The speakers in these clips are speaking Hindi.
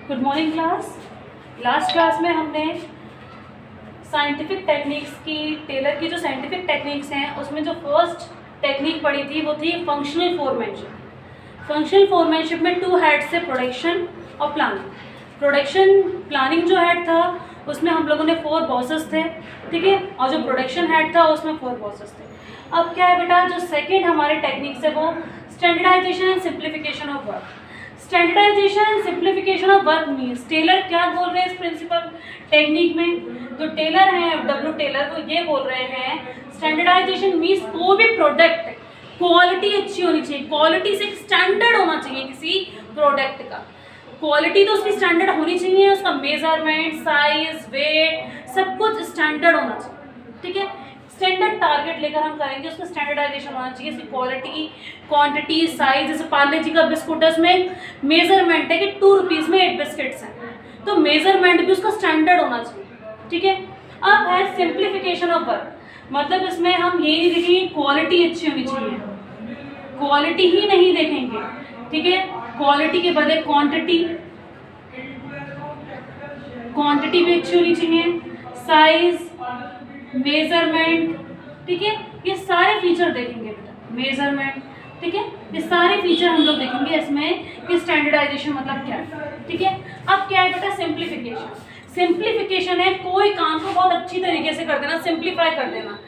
Good morning class. Last class में हमने साइंटिफिक टेक्निक्स की, टेलर की जो साइंटिफिक टेक्निक्स हैं उसमें जो फर्स्ट टेक्निक पढ़ी थी वो थी फंक्शनल फोरमैनशिप। फंक्शनल फोरमैनशिप में टू हेड्स से प्रोडक्शन और प्लानिंग। प्रोडक्शन प्लानिंग जो हेड था उसमें हम लोगों ने 4 बॉसेस थे, ठीक है, और जो प्रोडक्शन हेड था उसमें 4 बॉसेस थे। अब क्या है बेटा, जो सेकेंड हमारे टेक्निक्स है वो standardization and simplification of work. Standardization and simplification of work means, Taylor क्या बोल रहे हैं इस प्रिंसिपल टेक्निक में, जो टेलर हैं डब्ल्यू टेलर वो ये बोल रहे हैं स्टैंडर्डाइजेशन मीन्स कोई भी प्रोडक्ट क्वालिटी अच्छी होनी चाहिए, क्वालिटी से स्टैंडर्ड होना चाहिए किसी प्रोडक्ट का। क्वालिटी तो उसकी स्टैंडर्ड होनी चाहिए, उसका मेजरमेंट, साइज, वेट सब कुछ स्टैंडर्ड होना चाहिए, ठीक है। स्टैंडर्ड टारगेट लेकर हम करेंगे, उसका स्टैंडर्डाइजेशन होना चाहिए, इसकी क्वालिटी, क्वांटिटी, साइज। जैसे पार्ले जी का बिस्कुट है, उसमें मेजरमेंट है कि 2 रुपीज़ में 8 बिस्किट्स हैं, तो मेजरमेंट भी उसका स्टैंडर्ड होना चाहिए, ठीक है। अब है सिंप्लीफिकेशन ऑफ वर्क, मतलब इसमें हम ये नहीं देखेंगे क्वालिटी अच्छी होनी चाहिए, क्वालिटी ही नहीं देखेंगे, ठीक है। क्वालिटी के बदले क्वांटिटी, क्वांटिटी भी अच्छी होनी चाहिए, साइज, मेजरमेंट, ठीक है, ये सारे फीचर देखेंगे बेटा। मेजरमेंट, ठीक है, ये सारे फीचर हम लोग देखेंगे इसमें कि स्टैंडर्डाइजेशन मतलब क्या है, ठीक है। अब क्या है बेटा, सिंप्लीफिकेशन। सिंप्लीफिकेशन है कोई काम को बहुत अच्छी तरीके से कर देना, सिंप्लीफाई कर देना।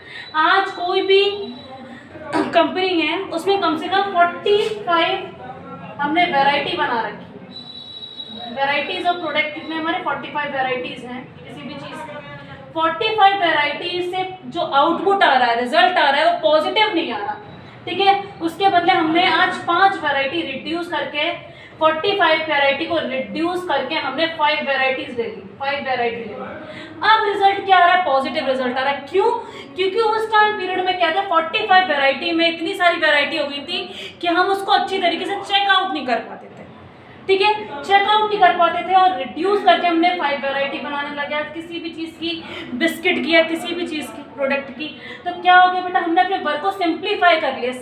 आज कोई भी कंपनी है उसमें कम से कम 45 हमने वैरायटी बना रखी है। वैराइटीज ऑफ प्रोडक्ट कितने हमारे 45 वैरायटीज हैं किसी भी चीज़ की। 45 वैरायटीज से जो आउटपुट आ रहा है, रिजल्ट आ रहा है, वो पॉजिटिव नहीं आ रहा, ठीक है। उसके बदले हमने आज 5 वैरायटी रिड्यूस करके 45 वैरायटी को रिड्यूस करके हमने 5 वैरायटीज ले ली, 5 वैरायटी ले ली। अब रिजल्ट क्या आ रहा है, पॉजिटिव रिजल्ट आ रहा है। क्यों? क्योंकि उस टाइम पीरियड में क्या था, 45 वैरायटी में इतनी सारी वैरायटी हो गई थी कि हम उसको अच्छी तरीके से चेकआउट नहीं कर पाते थे, ठीक है, चेकआउट नहीं कर पाते थे, और रिड्यूस करके हमने 5 वैरायटी बनाने लगे किसी भी चीज़ की, बिस्किट की या किसी भी चीज़ की, प्रोडक्ट की। तो क्या हो गया बेटा, हमने अपने वर्क को सिंप्लीफाई कर लिया,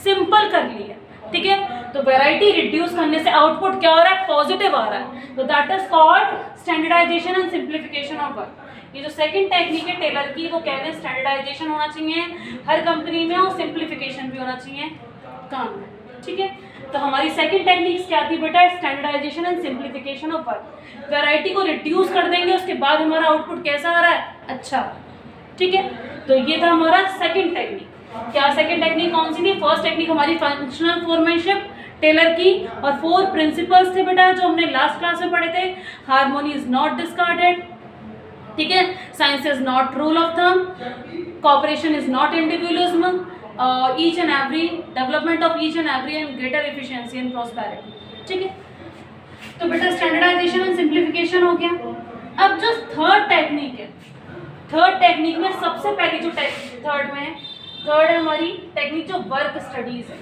सिंपल कर लिया, ठीक है। तो वैरायटी रिड्यूस करने से आउटपुट क्या हो रहा है, पॉजिटिव आ रहा है, तो that is called standardization and simplification of work. ये जो सेकंड टेक्निक है टेलर की, वो कहते हैं स्टैंडर्डाइजेशन होना चाहिए हर कंपनी में, और सिंप्लीफिकेशन भी होना चाहिए काम में, ठीक है। तो हमारी सेकंड टेक्निक्स क्या थी बेटा, standardization and simplification of work. Variety को रिड्यूस कर देंगे, उसके बाद हमारा आउटपुट कैसा आ रहा है, अच्छा, ठीक है। तो ये था हमारा सेकंड टेक्निक। क्या सेकंड टेक्निक कौन सी थी? फर्स्ट टेक्निक हमारी फंक्शनल फोरमैनशिप टेलर की, और 4 प्रिंसिपल्स थे बेटा जो हमने लास्ट क्लास में पढ़े थे। हार्मोनी इज नॉट डिस्कार्डेड, ठीक है, science is not rule of thumb, cooperation is not individualism, each and every development of each and every and greater efficiency and prosperity, ठीक है। तो बेटा स्टैंडर्डाइजेशन एंड सिंप्लीफिकेशन हो गया। अब जो थर्ड टेक्निक है, थर्ड टेक्निक में सबसे पहली जो थर्ड है हमारी टेक्निक जो वर्क स्टडीज है।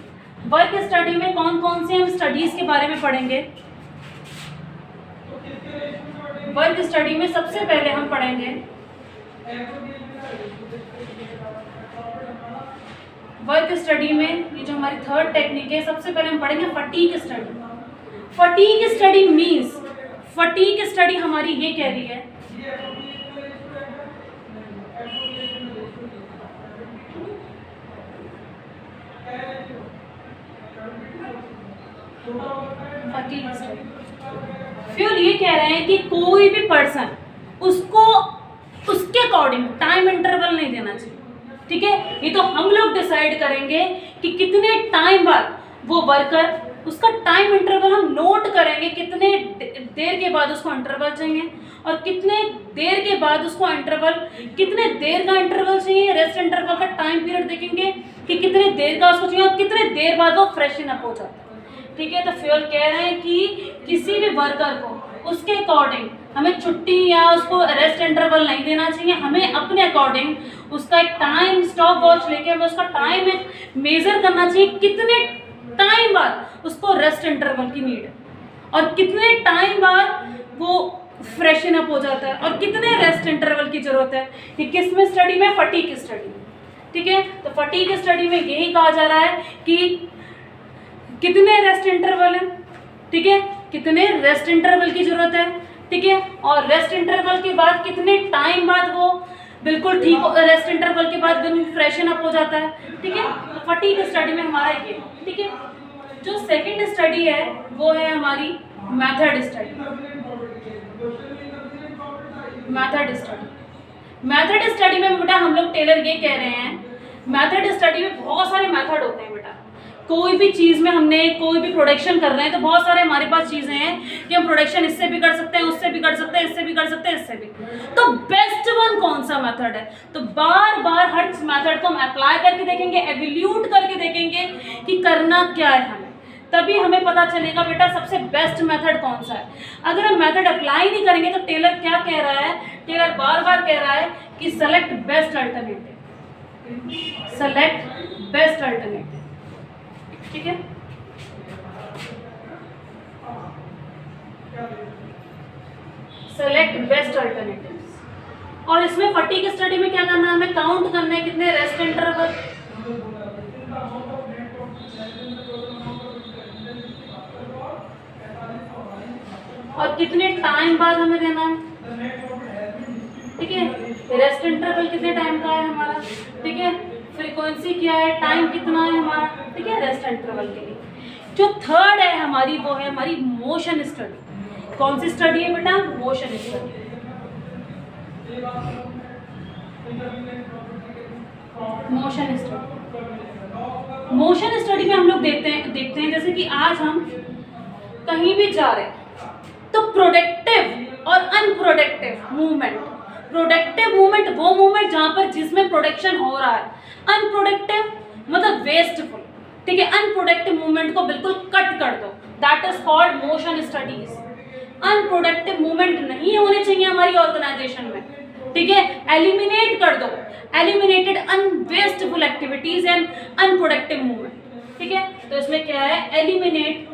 वर्क स्टडी में कौन कौन से हम स्टडीज के बारे में पढ़ेंगे? वर्क स्टडी में सबसे पहले हम पढ़ेंगे वर्क स्टडी में, ये जो हमारी थर्ड टेक्निक है, सबसे पहले हम पढ़ेंगे fatigue study. Fatigue study means, fatigue study हमारी ये कह रही है फ्यूल, ये कह रहे हैं कि कोई भी पर्सन उसको उसके अकॉर्डिंग टाइम इंटरवल नहीं देना चाहिए, ठीक है। ये तो हम लोग डिसाइड करेंगे कि कितने टाइम बाद वो वर्कर, उसका टाइम इंटरवल हम नोट करेंगे, कितने देर के बाद उसको इंटरवल चाहिए, और कितने देर के बाद उसको इंटरवल, कितने देर का इंटरवल चाहिए, रेस्ट इंटरवल का टाइम पीरियड देखेंगे कि कितने देर का उसको चाहिए, और कितने देर बाद वो फ्रेशन अप हो जाता है, ठीक है। तो फ्यूल कह रहे हैं कि किसी भी वर्कर को उसके अकॉर्डिंग हमें छुट्टी या उसको रेस्ट इंटरवल नहीं देना चाहिए, हमें अपने अकॉर्डिंग उसका एक टाइम स्टॉप वॉच लेके हमें उसका टाइम एक मेजर करना चाहिए, कितने टाइम बाद उसको रेस्ट इंटरवल की नीड है, और कितने टाइम बाद वो फ्रेशन अप हो जाता है, और कितने रेस्ट इंटरवल की जरूरत है। ये किस में स्टडी में? फटीग स्टडी में, ठीक है। तो फटीग स्टडी में यही कहा जा रहा है कि कितने रेस्ट इंटरवल हैं, ठीक है, कितने रेस्ट इंटरवल की जरूरत है, ठीक है, और रेस्ट इंटरवल के बाद कितने टाइम बाद वो बिल्कुल ठीक, रेस्ट इंटरवल के बाद बिल्कुल फ्रेशन अप हो जाता है, ठीक है। तो फटीग स्टडी में हमारा ये, ठीक है। जो सेकंड स्टडी है वो है हमारी मेथड स्टडी। मेथड स्टडी में बेटा हम लोग टेलर ये कह रहे हैं, मेथड स्टडी में बहुत सारे मेथड होते हैं बेटा। कोई भी चीज़ में हमने कोई भी प्रोडक्शन कर रहे हैं तो बहुत सारे हमारे पास चीज़ें हैं कि हम प्रोडक्शन इससे भी कर सकते हैं, उससे भी कर सकते हैं, इससे भी कर सकते हैं, इससे भी। तो बेस्ट वन कौन सा मेथड है? तो बार बार हर मेथड को हम अप्लाई करके देखेंगे, एवल्यूट करके देखेंगे कि करना क्या है हमें, तभी हमें पता चलेगा बेटा सबसे बेस्ट मेथड कौन सा है। अगर हम मेथड अप्लाई नहीं करेंगे तो टेलर क्या कह रहा है? टेलर बार बार कह रहा है कि select best alternative, select best alternative, ठीक है। Select best alternatives. और इसमें फटीग स्टडी में क्या करना है? हमें काउंट करना है कितने रेस्ट इंटरवल, और कितने टाइम बाद हमें देना है, ठीक है। रेस्ट इंटरवल कितने टाइम का है हमारा, ठीक है। फ्रीक्वेंसी क्या है, टाइम कितना है हमारा, ठीक है, रेस्ट इंटरवल के लिए। जो थर्ड है हमारी वो है हमारी मोशन स्टडी। कौन सी स्टडी है बेटा? Motion study. Motion study, motion study में हम लोग देखते हैं जैसे कि आज हम कहीं भी जा रहे हैं तो प्रोडक्टिव और अनप्रोडक्टिव मूवमेंट, प्रोडक्टिव मूवमेंट वो मूवमेंट जहां पर जिसमें प्रोडक्शन हो रहा है, अनप्रोडक्टिव मतलब वेस्टफुल, ठीक है। अनप्रोडक्टिव मूवमेंट को बिल्कुल कट कर दो, that is called motion studies. Unproductive movement नहीं होने चाहिए हमारी ऑर्गेनाइजेशन में, ठीक है। एलिमिनेट कर दो, eliminated unwasteful activities and unproductive movement, ठीक है। तो इसमें क्या है? Eliminating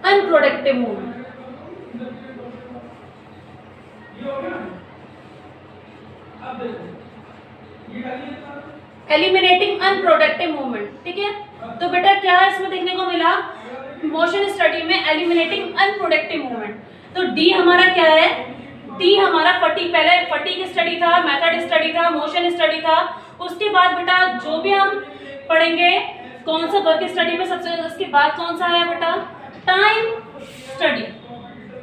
unproductive movement, eliminating unproductive movement, ठीक है। तो बेटा क्या है इसमें देखने को मिला मोशन स्टडी में? Eliminating unproductive movement. तो डी हमारा क्या है? डी हमारा फटीग, पहले फटीग स्टडी था, मेथड स्टडी था, मोशन स्टडी था। उसके बाद बेटा जो भी हम पढ़ेंगे कौन सा वर्क स्टडी में सबसे, उसके बाद कौन सा है बेटा? Time study.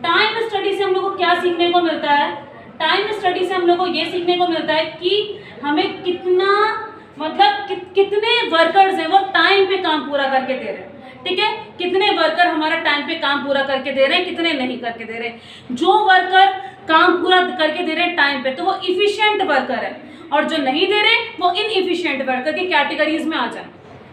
टाइम स्टडी से हम लोग को क्या सीखने को मिलता है? टाइम स्टडी से हम लोग को ये सीखने को मिलता है कि हमें कितना मतलब कितने वर्कर्स हैं वो टाइम पे काम पूरा करके दे रहे हैं, ठीक है। कितने वर्कर हमारा टाइम पे काम पूरा करके दे रहे हैं, कितने नहीं करके दे रहे हैं। जो वर्कर काम पूरा करके दे रहे हैं टाइम पे तो वो इफिशिएंट वर्कर है, और जो नहीं दे रहे वो इनइफिशिएंट वर्कर की कैटेगरीज में आ जाए,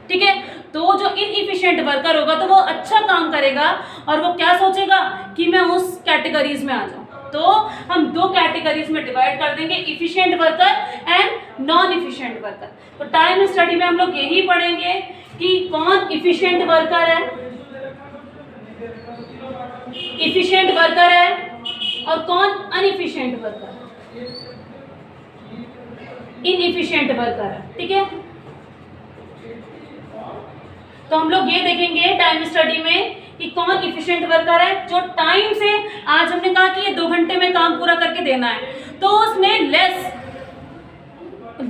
ठीक है। तो जो इनइफिशिएंट वर्कर होगा तो वो अच्छा काम करेगा और वो क्या सोचेगा कि मैं उस कैटेगरीज में आ जाऊं। तो हम दो कैटेगरीज में डिवाइड कर देंगे, efficient worker and non efficient worker. तो टाइम स्टडी में हम लोग यही पढ़ेंगे कि कौन इफिशिएंट वर्कर है, इफिशिएंट वर्कर है, और कौन अनइफिशिएंट वर्कर है, इनइफिशिएंट वर्कर है, ठीक है। तो हम लोग ये देखेंगे टाइम स्टडी में कि कौन इफिशिएंट वर्कर है, जो टाइम से, आज हमने कहा कि ये 2 घंटे में काम पूरा करके देना है, तो उसने लेस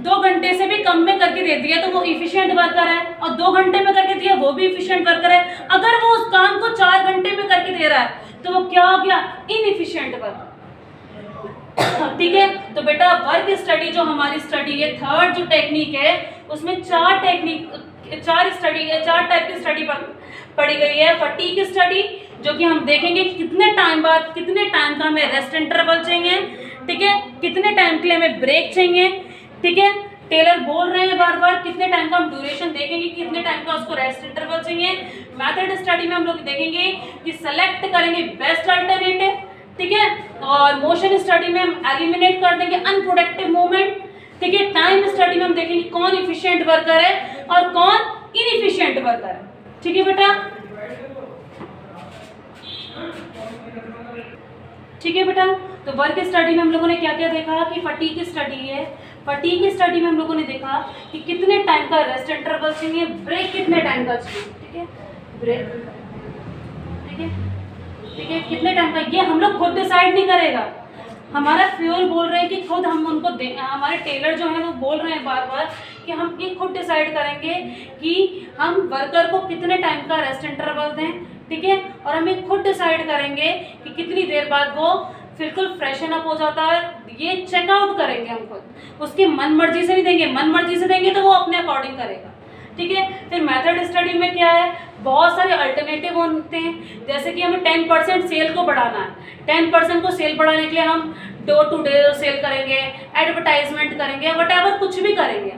2 घंटे से भी कम में करके दे दिया तो वो इफिशिएंट वर्कर है, और 2 घंटे में करके दिया वो भी इफिशिएंट वर्कर है। अगर वो उस काम को 4 घंटे में करके दे रहा है तो वो क्या हो गया? इनइफिशिएंट वर्कर, ठीक है। तो बेटा वर्क स्टडी जो हमारी स्टडी है, थर्ड जो टेक्निक है उसमें 4 टाइप की स्टडी पढ़ी गई है। फटीग स्टडी जो कि हम देखेंगे कि कितने टाइम बाद, कितने टाइम का हमें रेस्ट इंटरवल चाहिए, ठीक है, कितने टाइम के लिए हमें ब्रेक चाहिए, ठीक है। टेलर बोल रहे हैं बार बार कितने टाइम का हम ड्यूरेशन देखेंगे, कितने टाइम का उसको रेस्ट इंटरवल चाहिए। मेथड स्टडी में हम लोग देखेंगे कि सेलेक्ट करेंगे बेस्ट अल्टरनेटिव, ठीक है, और मोशन स्टडी में हम एलिमिनेट कर देंगे अनप्रोडक्टिव मूवमेंट, ठीक है। टाइम स्टडी में हम देखेंगे कौन इफिशिएंट वर्कर है और कौन इनइफिशिएंट वर्कर है, ठीक है बेटा, ठीक है बेटा। तो वर्क स्टडी में हम लोगों ने क्या क्या देखा कि फटीग स्टडी है, फटीग स्टडी में हम लोगों ने देखा कि कितने टाइम का रेस्ट इंटरवल चाहिए, ब्रेक कितने टाइम का चाहिए, ठीक है, ब्रेक, ठीक है, ठीक है, कितने टाइम का, ये हम लोग खुद डिसाइड नहीं करेगा, हमारा फ्यूल बोल रहे हैं कि खुद हम उनको हमारे टेलर जो है वो बोल रहे हैं बार बार कि हम ये खुद डिसाइड करेंगे कि हम वर्कर को कितने टाइम का रेस्ट इंटरवल दें, ठीक है, और हम ये खुद डिसाइड करेंगे कि कितनी देर बाद वो बिल्कुल फ्रेशन अप हो जाता है, ये चेकआउट करेंगे हम खुद, उसकी मन मर्जी से नहीं देंगे, मन मर्जी से देंगे तो वो अपने अकॉर्डिंग करेगा, ठीक है। फिर मेथड स्टडी में क्या है, बहुत सारे अल्टरनेटिव होते हैं, जैसे कि हमें 10% सेल को बढ़ाना है, 10% को सेल बढ़ाने के लिए हम डोर टू डोर सेल करेंगे, एडवर्टाइजमेंट करेंगे, वटएवर कुछ भी करेंगे,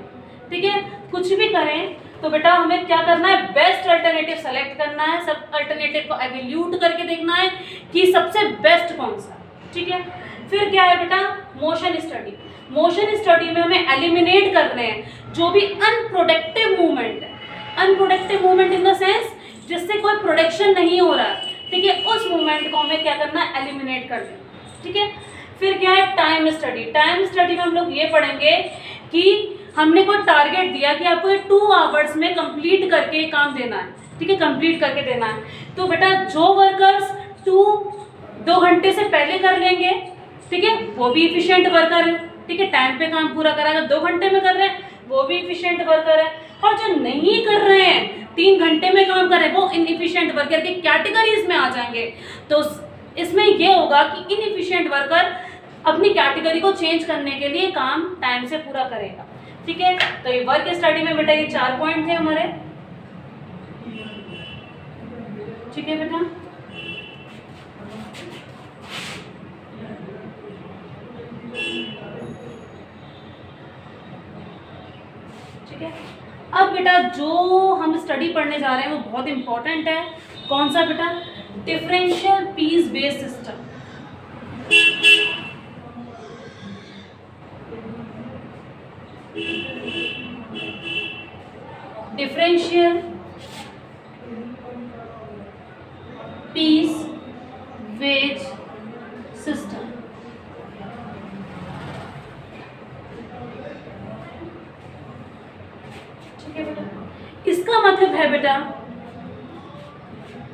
ठीक है, कुछ भी करें तो बेटा हमें क्या करना है, बेस्ट अल्टरनेटिव सेलेक्ट करना है, सब अल्टरनेटिव को एवेल्यूट करके देखना है कि सबसे बेस्ट कौन सा, ठीक है। फिर क्या है बेटा, मोशन स्टडी, मोशन स्टडी में हमें एलिमिनेट करने हैं जो भी अनप्रोडक्टिव मूवमेंट है, unproductive movement in the sense जिससे कोई प्रोडक्शन नहीं हो रहा है, ठीक है, उस मूवमेंट को हमें क्या करना है, एलिमिनेट कर देना, ठीक है। फिर क्या है, टाइम स्टडी, टाइम स्टडी में हम लोग ये पढ़ेंगे कि हमने कोई टारगेट दिया कि आपको ये 2 आवर्स में कंप्लीट करके काम देना है, ठीक है, कंप्लीट करके देना है, तो बेटा जो वर्कर्स 2 घंटे से पहले कर लेंगे, ठीक है, वो भी इफिशिएंट वर्कर है, ठीक है, टाइम पे काम पूरा कराएगा, 2 घंटे में कर रहे हैं वो भी इफिशिएंट वर्कर है, और जो नहीं कर रहे हैं 3 घंटे में काम कर रहे हैं वो इनइफिशिएंट वर्कर की कैटेगरीज में आ जाएंगे। तो इसमें ये होगा कि इनइफिशिएंट वर्कर अपनी कैटेगरी को चेंज करने के लिए काम टाइम से पूरा करेगा, ठीक है। तो ये वर्क स्टडी में बेटा ये 4 पॉइंट थे हमारे, ठीक है बेटा। ठीक है, अब बेटा जो हम स्टडी पढ़ने जा रहे हैं वो बहुत इंपॉर्टेंट है, कौन सा बेटा, differential piece based system, differential piece wage system, ठीक है बेटा। इसका मतलब है बेटा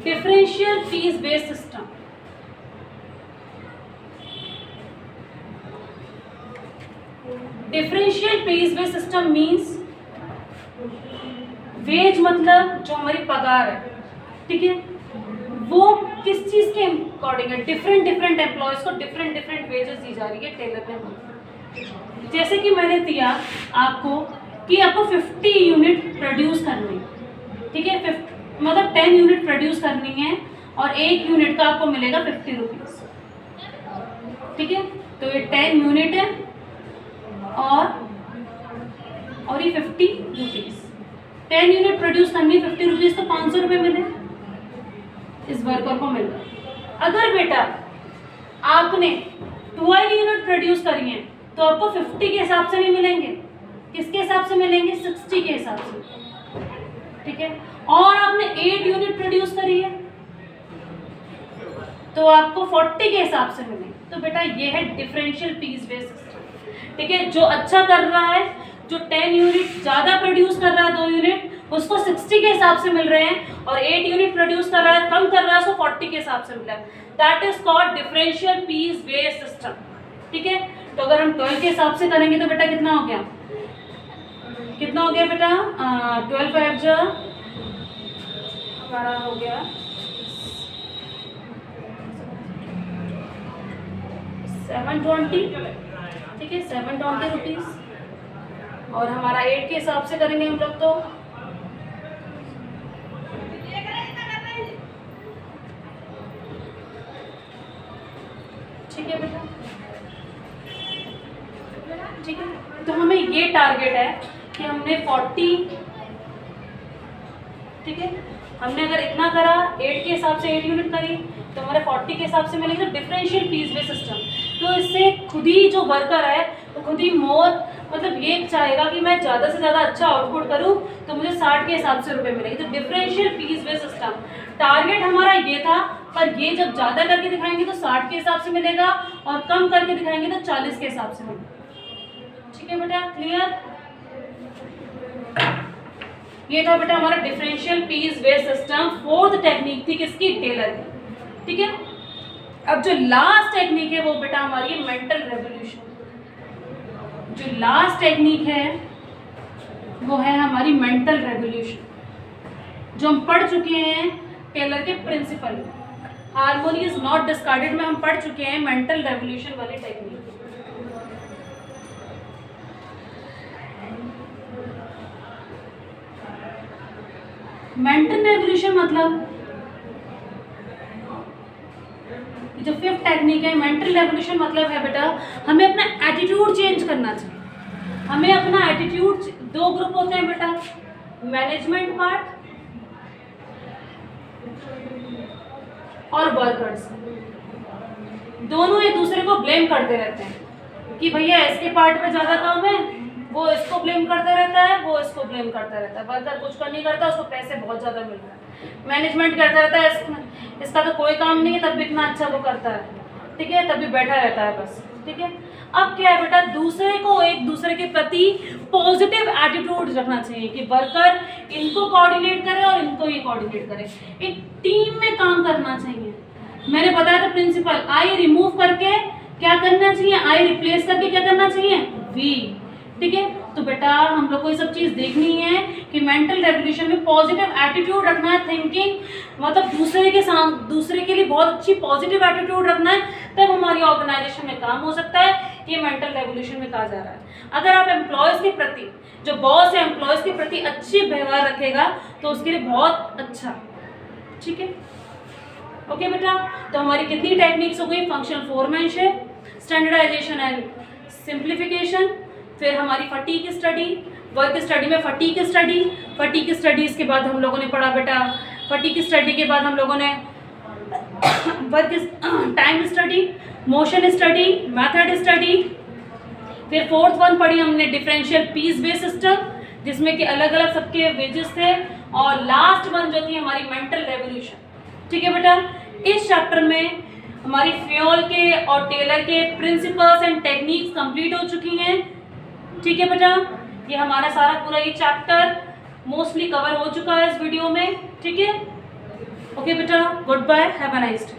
differential piece based system, differential piece based system means wage मतलब जो हमारी पगार है, ठीक है, वो किस चीज के अकॉर्डिंग है, डिफरेंट डिफरेंट एम्प्लॉयज को डिफरेंट डिफरेंट वेजेस दी जा रही है टेलर ने। जैसे कि मैंने दिया आपको कि आपको 50 यूनिट प्रोड्यूस करनी है, ठीक है, मतलब 10 यूनिट प्रोड्यूस करनी है और 1 यूनिट का आपको मिलेगा 50 रुपीज़, ठीक है। तो ये 10 यूनिट है और ये 50 रुपीज़, 10 यूनिट प्रोड्यूस करनी है 50 रुपीज़, तो 500 रुपये मिले इस वर्कर को मिल रहा। अगर बेटा आपने 12 यूनिट प्रोड्यूस करी है तो आपको 50 के हिसाब से नहीं मिलेंगे, किसके हिसाब से मिलेंगे, 60 के हिसाब से, ठीक है। और आपने 8 यूनिट प्रोड्यूस करी है तो आपको 40 के हिसाब से मिलेंगे। तो बेटा ये है डिफरेंशियल पीस बेस्ड सिस्टम, ठीक है। जो अच्छा कर रहा है, जो 10 यूनिट ज़्यादा प्रोड्यूस कर रहा है 2 यूनिट, उसको 60 के हिसाब से मिल रहे हैं, और 8 यूनिट प्रोड्यूस कर रहा है, कम कर रहा है, उसको 40 के हिसाब से मिल रहा है। That is called differential piece based system, ठीक है। तो अगर हम 12 के हिसाब से करेंगे तो बेटा कितना हो गया, कितना हो गया बेटा, 12 5 जा हमारा हो गया 720, ठीक है, 720 रुपीज़। और हमारा 8 के हिसाब से करेंगे हम लोग तो ठीक है बेटा, ठीक है। तो हमें ये टारगेट है कि हमने 40, ठीक है, हमने अगर इतना करा 8 के हिसाब से 8 यूनिट करी तो हमारे 40 के हिसाब से मिलेंगे। तो डिफरेंशियल पीस बेस्ड सिस्टम, तो इससे खुद ही जो वर्कर है वो खुद ही मोर मतलब ये चाहेगा कि मैं ज़्यादा से ज़्यादा अच्छा आउटपुट करूं तो मुझे 60 के हिसाब से रुपए मिलेंगे। तो differential piece based system target हमारा ये था, पर ये जब ज़्यादा करके दिखाएंगे तो 60 के हिसाब से मिलेगा और कम करके दिखाएंगे तो 40 के हिसाब से मिलेगा, ठीक है बेटा, क्लियर। ये था बेटा हमारा differential piece base system. Fourth technique थी किसकी, टेलर की, ठीक है। अब जो लास्ट टेक्निक है वो बेटा हमारी मेंटल रेवोल्यूशन। जो लास्ट टेक्निक है वो है हमारी मेंटल रेवोल्यूशन, जो हम पढ़ चुके हैं टेलर के प्रिंसिपल में। हार्मोनी इज नॉट डिस्कार्डेड में हम पढ़ चुके हैं मेंटल रेवोल्यूशन वाली टेक्निक। मेंटल रेवोल्यूशन मतलब जो फिफ्थ टेक्निक है मेंटल रेवोल्यूशन मतलब है बेटा हमें अपना एटीट्यूड चेंज करना चाहिए। हमें अपना एटीट्यूड, दो ग्रुप होते हैं बेटा, मैनेजमेंट पार्ट और वर्कर्स। दोनों एक दूसरे को ब्लेम करते रहते हैं कि भैया इसके पार्ट में ज़्यादा काम है, वो इसको ब्लेम करता रहता है, वो इसको ब्लेम करता रहता है। वर्कर कुछ कर नहीं करता, उसको पैसे बहुत ज़्यादा मिल रहे हैं। मैनेजमेंट करता रहता है इसका तो कोई काम नहीं है, तब भी इतना अच्छा वो करता है, ठीक है, तब भी बैठा रहता है बस, ठीक है। अब क्या है बेटा, दूसरे को एक दूसरे के प्रति पॉजिटिव एटीट्यूड रखना चाहिए कि वर्कर इनको कोऑर्डिनेट करे और इनको ये कोऑर्डिनेट करे, एक टीम में काम करना चाहिए। मैंने बताया था प्रिंसिपल, आई रिमूव करके क्या करना चाहिए, आई रिप्लेस करके क्या करना चाहिए, वी, ठीक है। तो बेटा हम लोग को ये सब चीज़ देखनी है कि मेंटल रेवोल्यूशन में पॉजिटिव एटीट्यूड रखना है, थिंकिंग मतलब दूसरे के लिए बहुत अच्छी पॉजिटिव एटीट्यूड रखना है, तब हमारी ऑर्गेनाइजेशन में काम हो सकता है। ये मेंटल रेवोल्यूशन में कहा जा रहा है। अगर आप एम्प्लॉयज़ के प्रति, जो बॉस है एम्प्लॉयज़ के प्रति अच्छी व्यवहार रखेगा तो उसके लिए बहुत अच्छा, ठीक है, ओके बेटा। तो हमारी कितनी टेक्निक्स हो गई, functional foremanship, standardization and simplification, फिर हमारी फटीग स्टडी, वर्क स्टडी में फटीग स्टडी, फटीग स्टडीज़ के बाद हम लोगों ने पढ़ा बेटा, फटीग स्टडी के बाद हम लोगों ने work time study, motion study, method study, फिर फोर्थ वन पढ़ी हमने डिफरेंशियल पीस बेस सिस्टम जिसमें कि अलग अलग सबके वेजेस थे, और लास्ट वन जो थी हमारी मेंटल रेवोल्यूशन, ठीक है बेटा। इस चैप्टर में हमारी फ्योल के और टेलर के प्रिंसिपल्स एंड टेक्निक्स कंप्लीट हो चुकी हैं, ठीक है बेटा। ये हमारा सारा पूरा ये चैप्टर मोस्टली कवर हो चुका है इस वीडियो में, ठीक है। ओके बेटा, goodbye, have a nice day.